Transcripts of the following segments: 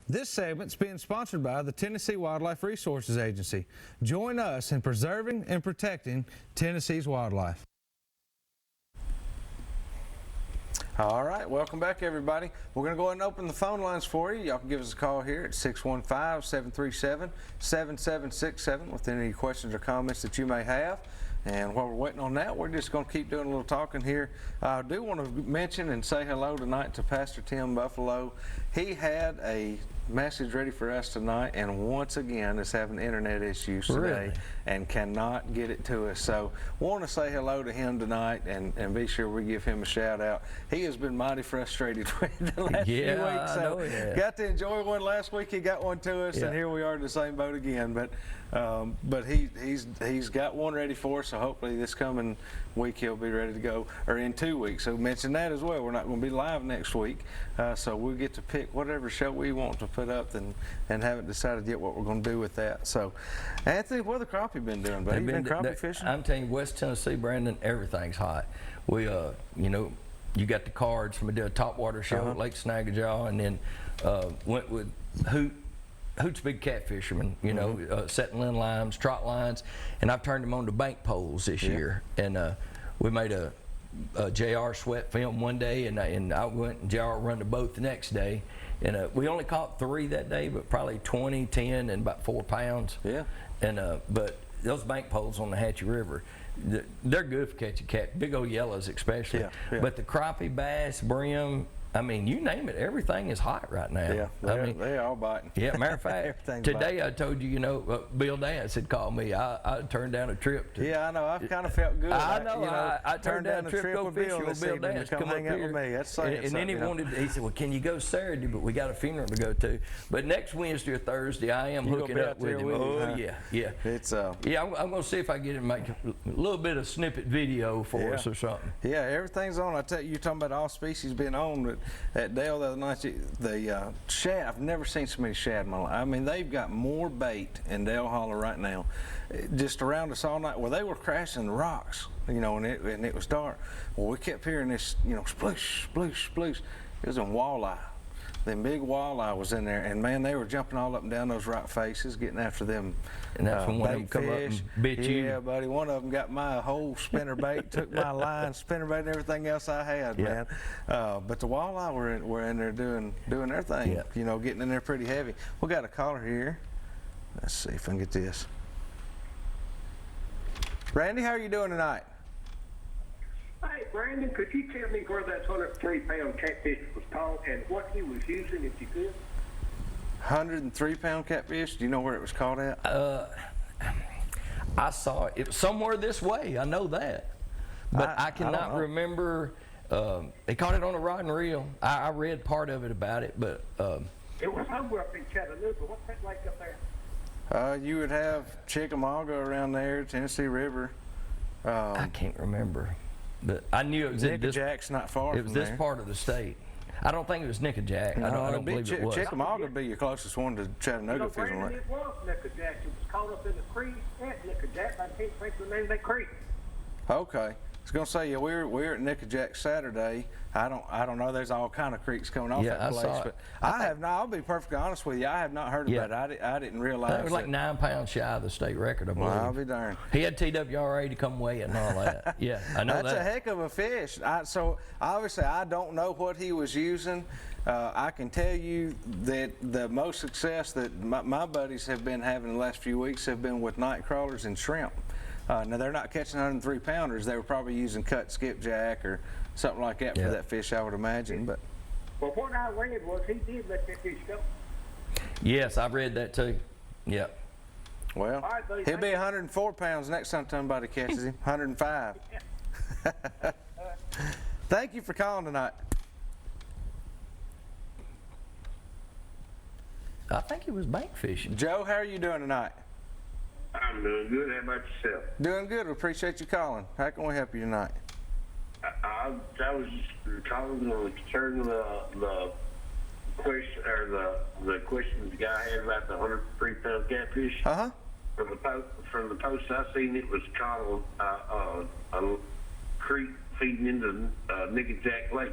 This segment's being sponsored by the Tennessee Wildlife Resources Agency. Join us in preserving and protecting Tennessee's wildlife. All right, welcome back, everybody. We're going to go ahead and open the phone lines for you. Y'all can give us a call here at 615-737-7767 with any questions or comments that you may have. And while we're waiting on that, we're just going to keep doing a little talking here. I do want to mention and say hello tonight to Pastor Tim Buffalo. He had a message ready for us tonight, and once again is having internet issues today and cannot get it to us. So want to say hello to him tonight and be sure we give him a shout out. He has been mighty frustrated with the last few weeks. So got to enjoy one last week. He got one to us, and here we are in the same boat again. But he's got one ready for us, so hopefully this coming week he'll be ready to go, or in 2 weeks. So mention that as well. We're not going to be live next week, so we'll get to pick whatever show we want to put up and haven't decided yet what we're going to do with that. So, Anthony, what have the crappie been doing, buddy? You been crappie fishing? I'm telling you, West Tennessee, Brandon, everything's hot. We, you know, you got the cards from a topwater show at Lake Snagajaw, and then went with Hoot's big cat fisherman, you know, setting line limes, trot lines, and I've turned them on to bank poles this year. And we made a JR sweat film one day, and I went and JR run the boat the next day. And we only caught 3 that day, but probably 20, 10, and about 4 pounds. Yeah. And but those bank poles on the Hatchie River, they're good for catching cat, big old yellows especially. But the crappie, bass, brim, I mean, you name it, everything is hot right now. Yeah, they're all biting. Yeah, matter of fact, today I told you, you know, Bill Dance had called me. I turned down a trip to. Yeah, I know. I've kind of felt good. I know. I turned down a trip to go fishing with Bill Dance. Come hang out with me. That's saying and then he said, well, can you go Saturday? But we got a funeral to go to. But next Wednesday or Thursday, I am hooking up with him. Oh, yeah. It's yeah, I'm going to see if I get him make a little bit of snippet video for us or something. Yeah, everything's on. I tell you, you're talking about all species being on at Dale the other night. The shad, I've never seen so many shad in my life. I mean, they've got more bait in Dale Holler right now, just around us all night. Well, they were crashing the rocks, you know, and it was dark. Well, we kept hearing this, you know, sploosh, sploosh, sploosh. It was in walleye. Them big walleye was in there, and man, they were jumping all up and down those rock faces, getting after them. And that's when one of them come up and bit you. Yeah, buddy. One of them got my whole spinner bait, took my line, spinner bait, and everything else I had, man. But the walleye were in there doing their thing, you know, getting in there pretty heavy. We got a caller here. Let's see if I can get this. Randy, how are you doing tonight? Hey, Brandon, could you tell me where that 103-pound catfish was caught and what he was using, if you could? 103-pound catfish? Do you know where it was caught at? I saw it. It was somewhere this way. I know that. But I cannot remember. They caught it on a rod and reel. I read part of it about it, but... it was somewhere up in Chattanooga. What's that lake up there? You would have Chickamauga around there, Tennessee River. I can't remember. But I knew it was Nickajack's not far from there. It was this part of the state. I don't think it was Nickajack. I don't believe it was. Chickamauga would be your closest one to Chattanooga. You know, Brandon, it was Nickajack. It was caught up in the creek at Nickajack. I can't think of the name of that creek. Okay. I was gonna say, yeah, we were at Nickajack Saturday. I don't know. There's all kind of creeks coming off that place, but I have not. I'll be perfectly honest with you. I have not heard about it. I didn't realize it was like 9 pounds shy of the state record, I believe. Well, I'll be darned. He had TWRA to come weigh it and all that. Yeah, I know That's a heck of a fish. So obviously, I don't know what he was using. I can tell you that the most success that my buddies have been having the last few weeks have been with night crawlers and shrimp. Now, they're not catching 103-pounders. They were probably using cut skipjack or something like that for that fish, I would imagine. But well, what I read was he did let that fish go. Yes, I've read that too. Yeah. Well, he'll be 104 pounds next time somebody catches him. 105. Thank you for calling tonight. I think he was bank fishing. Joe, how are you doing tonight? I'm doing good. How about yourself? Doing good. We appreciate you calling. How can we help you tonight? I was just calling concerning the question or the question the guy had about the 103-pound catfish. From the post I seen, it was caught on a creek feeding into Nickajack Lake.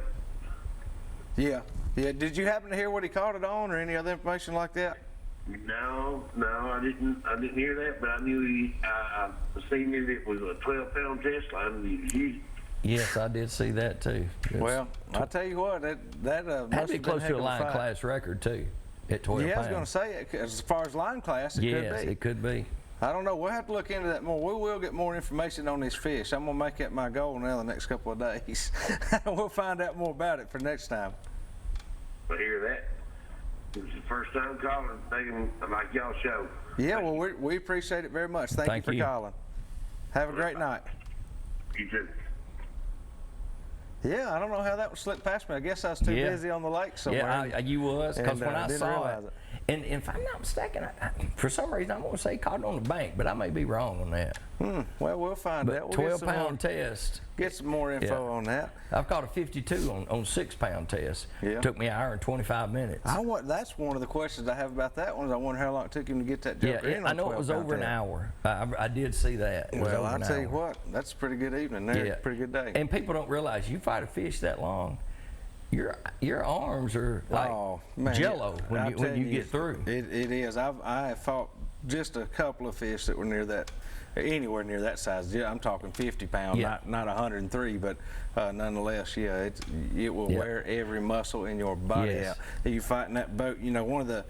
Yeah. Yeah, did you happen to hear what he caught it on or any other information like that? No, I didn't hear that, but I knew I seen it was a 12-pound test line that he was using. Yes, I did see that too. Well, I'll tell you what, that had must to be have been close a heck to a of line fight. class record too, at 12 Yeah, I pounds. was going to say it. As far as line class, it could Yes, be. it could be. I don't know. We'll have to look into that more. We will get more information on these fish. I'm going to make that my goal now the next couple of days. We'll find out more about it for next time. I hear that. It was the first time calling, thinking like y'all show. Yeah, well, we appreciate it very much. Thank you for calling. Have a great night. You too. Yeah, I don't know how that one slipped past me. I guess I was too busy on the lake somewhere. Yeah, you was, because when I didn't saw realize it, and if I'm not mistaken, for some reason I'm going to say caught it on the bank, but I may be wrong on that. Well, we'll find But out. We'll 12-pound test. get some more info on that. I've caught a 52 on 6-pound test. Yeah. Took me an hour and 25 minutes. That's one of the questions I have about that one. Is I wonder how long it took him to get that joker in. I know it was over an hour. I did see that. It was Well, over I'll an tell you hour. what, that's a pretty good evening there. Yeah. Pretty good day. And people don't realize you fight a fish that long, your arms are like jello when you get through. It is. I have fought just a couple of fish that were anywhere near that size. Yeah, I'm talking 50 pound, not 103, but nonetheless, yeah, it will wear every muscle in your body out. You fighting that boat, one of the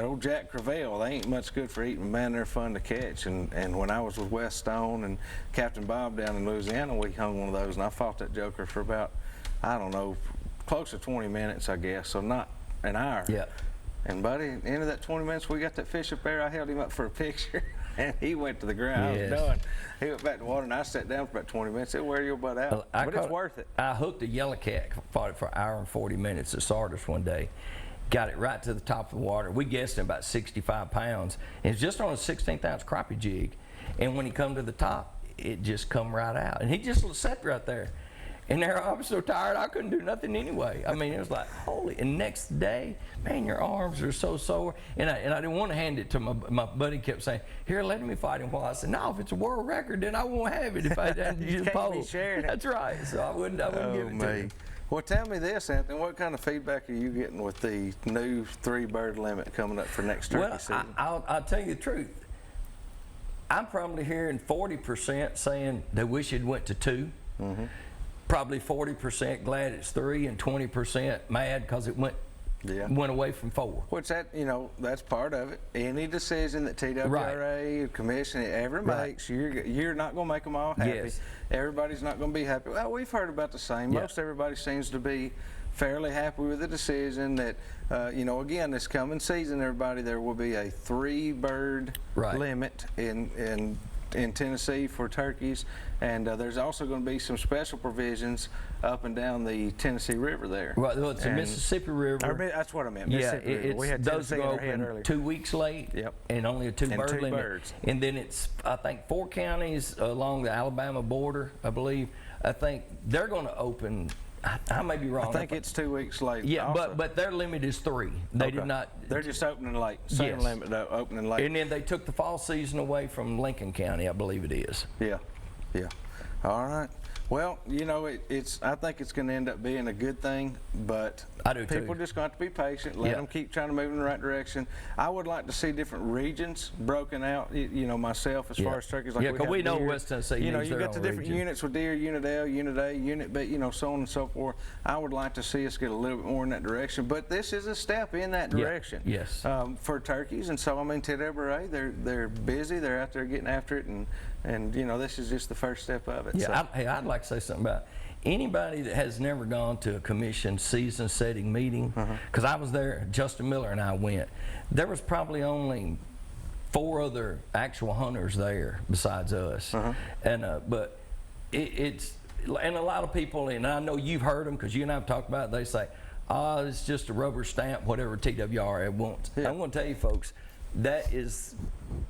old Jack Crevalle, they ain't much good for eating. Man, they're fun to catch. And when I was with West Stone and Captain Bob down in Louisiana, we hung one of those, and I fought that joker for about, I don't know, close to 20 minutes, I guess, so not an hour. Yeah. And buddy, at the end of that 20 minutes, we got that fish up there. I held him up for a picture, and he went to the ground. I was done. He went back to the water, and I sat down for about 20 minutes. It'll wear your butt out, but it's worth it. I hooked a yellow cat, fought it for an hour and 40 minutes at Sardis one day. Got it right to the top of the water. We guessed him about 65 pounds. And it's just on a 16th-ounce crappie jig. And when he come to the top, it just come right out. And he just sat right there. And there, I was so tired, I couldn't do nothing anyway. I mean, it was like, holy. And next day, man, your arms are so sore. And I didn't want to hand it to my buddy. Kept saying, here, let me fight him. Well, I said, no, if it's a world record, then I won't have it if I didn't use pole. That's right. So I wouldn't give it to him. Well, tell me this, Anthony. What kind of feedback are you getting with the new 3-bird limit coming up for next turkey season? I'll tell you the truth. I'm probably hearing 40% saying they wish it went to 2. Probably 40% glad it's 3, and 20% mad because it went away from 4. Which that's part of it. Any decision that TWRA commission ever makes, you're not going to make them all happy. Yes. Everybody's not going to be happy. Well, we've heard about the same. Most everybody seems to be fairly happy with the decision that, again, this coming season, everybody, there will be a 3-bird limit in Tennessee for turkeys, and there's also going to be some special provisions up and down the Tennessee River there. Right, well, it's the Mississippi River. That's what I meant. Mississippi River. We had those Tennessee go in our head open earlier. 2 weeks late, and only a 2-bird limit. Birds. And then it's, I think, 4 counties along the Alabama border, I believe. I think they're going to open. I may be wrong. I think it's 2 weeks late. Yeah, also. but their limit is 3. They did not. They're just opening late. Same limit, opening late. And then they took the fall season away from Lincoln County, I believe it is. Yeah. All right. Well, I think it's going to end up being a good thing, but I do people too. just got to be patient, let them keep trying to move in the right direction. I would like to see different regions broken out, myself, as far as turkeys. Like because we know West Tennessee you needs their got the own different region. units with deer, unit L, unit A, unit B, so on and so forth. I would like to see us get a little bit more in that direction, but this is a step in that direction. Yes. For turkeys, and so, TWRA, they're busy, they're out there getting after it, and this is just the first step of it. Yeah, I'd like to say something about anybody that has never gone to a commission season setting meeting, because I was there, Justin Miller and I went. There was probably only 4 other actual hunters there besides us. And but it's, and a lot of people, and I know you've heard them because you and I have talked about it, they say, it's just a rubber stamp, whatever TWRA wants. I'm going to tell you folks, that is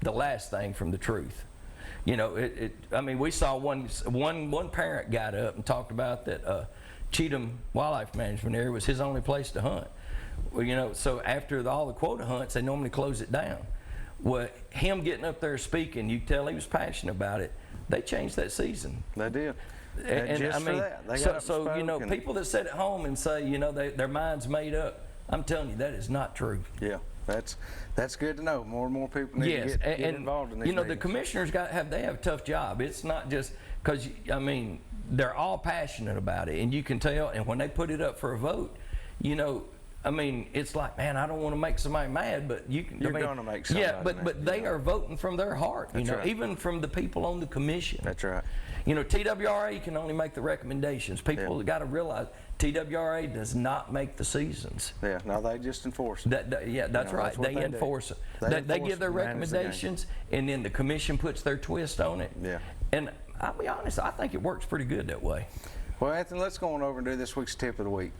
the last thing from the truth. We saw one parent got up and talked about that Cheatham Wildlife Management area was his only place to hunt. Well, so after all the quota hunts, they normally close it down. Well, him getting up there speaking, you tell he was passionate about it. They changed that season. They did. And just I for mean, that, they got so, up so you know, spoke and- people that sit at home and say, you know, their mind's made up. I'm telling you, that is not true. Yeah, that's good to know. More and more people need to get involved in these you know, the meetings. commissioners have a tough job. It's not just because, I mean, they're all passionate about it, and you can tell. And when they put it up for a vote, you know, I mean, it's like, man, I don't want to make somebody mad, but you can. You're I mean, gonna make somebody yeah, but mad, they are voting from their heart. You That's know, right. even from the people on the commission. That's right. You know, TWRA can only make the recommendations. People got to realize TWRA does not make the seasons. Yeah, no, they just enforce it. Yeah, that's right. that's what They they enforce it. They They enforce give their it, manage the game. recommendations, and then the commission puts their twist on it. Yeah. And I'll be honest, I think it works pretty good that way. Well, Anthony, let's go on over and do this week's tip of the week.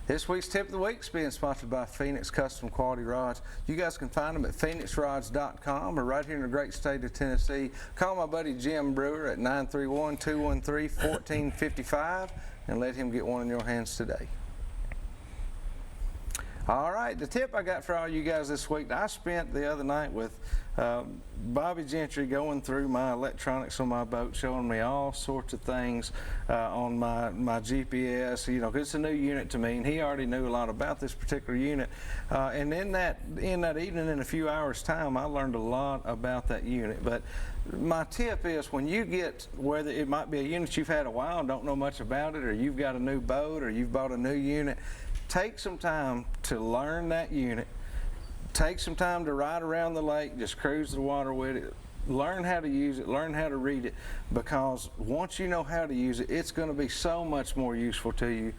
This week's tip of the week is being sponsored by Phoenix Custom Quality Rods. You guys can find them at phoenixrods.com or right here in the great state of Tennessee. Call my buddy Jim Brewer at 931-213-1455 and let him get one in your hands today. All right, the tip I got for all you guys this week, I spent the other night with Bobby Gentry going through my electronics on my boat, showing me all sorts of things on my GPS, you know, 'cause it's a new unit to me, and he already knew a lot about this particular unit. And in that evening, in a few hours' time, I learned a lot about that unit. But my tip is when you get, whether it might be a unit you've had a while and don't know much about it, or you've got a new boat, or you've bought a new unit, take some time to learn that unit. Take some time to ride around the lake, just cruise the water with it. Learn how to use it, learn how to read it, because once you know how to use it, it's going to be so much more useful to you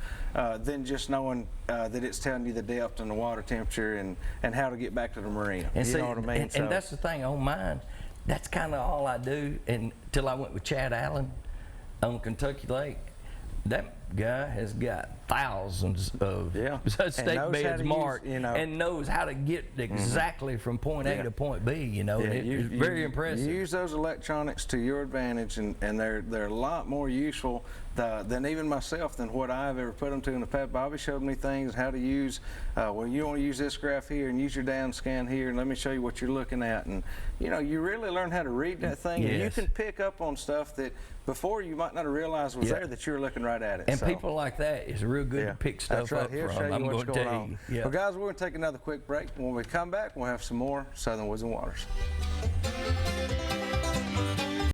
than just knowing that it's telling you the depth and the water temperature and how to get back to the marina. And you see, know what I mean? And that's the thing on mine. That's kind of all I do until I went with Chad Allen on Kentucky Lake. That guy has got thousands of stake beds marked, you know, and knows how to get exactly from point A to point B. You know, and it's very impressive. You use those electronics to your advantage, and they're a lot more useful than even myself, than what I've ever put them to in the past. Bobby showed me things how to use. Well, you want to use this graph here and use your down scan here, and let me show you what you're looking at. And you know, you really learn how to read that thing, and you can pick up on stuff that before you might not have realized was there, that you were looking right at it. And people like that is real good to pick stuff up He'll from. show you I'm what's going to going tell on. you. Well, guys, we're going to take another quick break. When we come back, we'll have some more Southern Woods and Waters.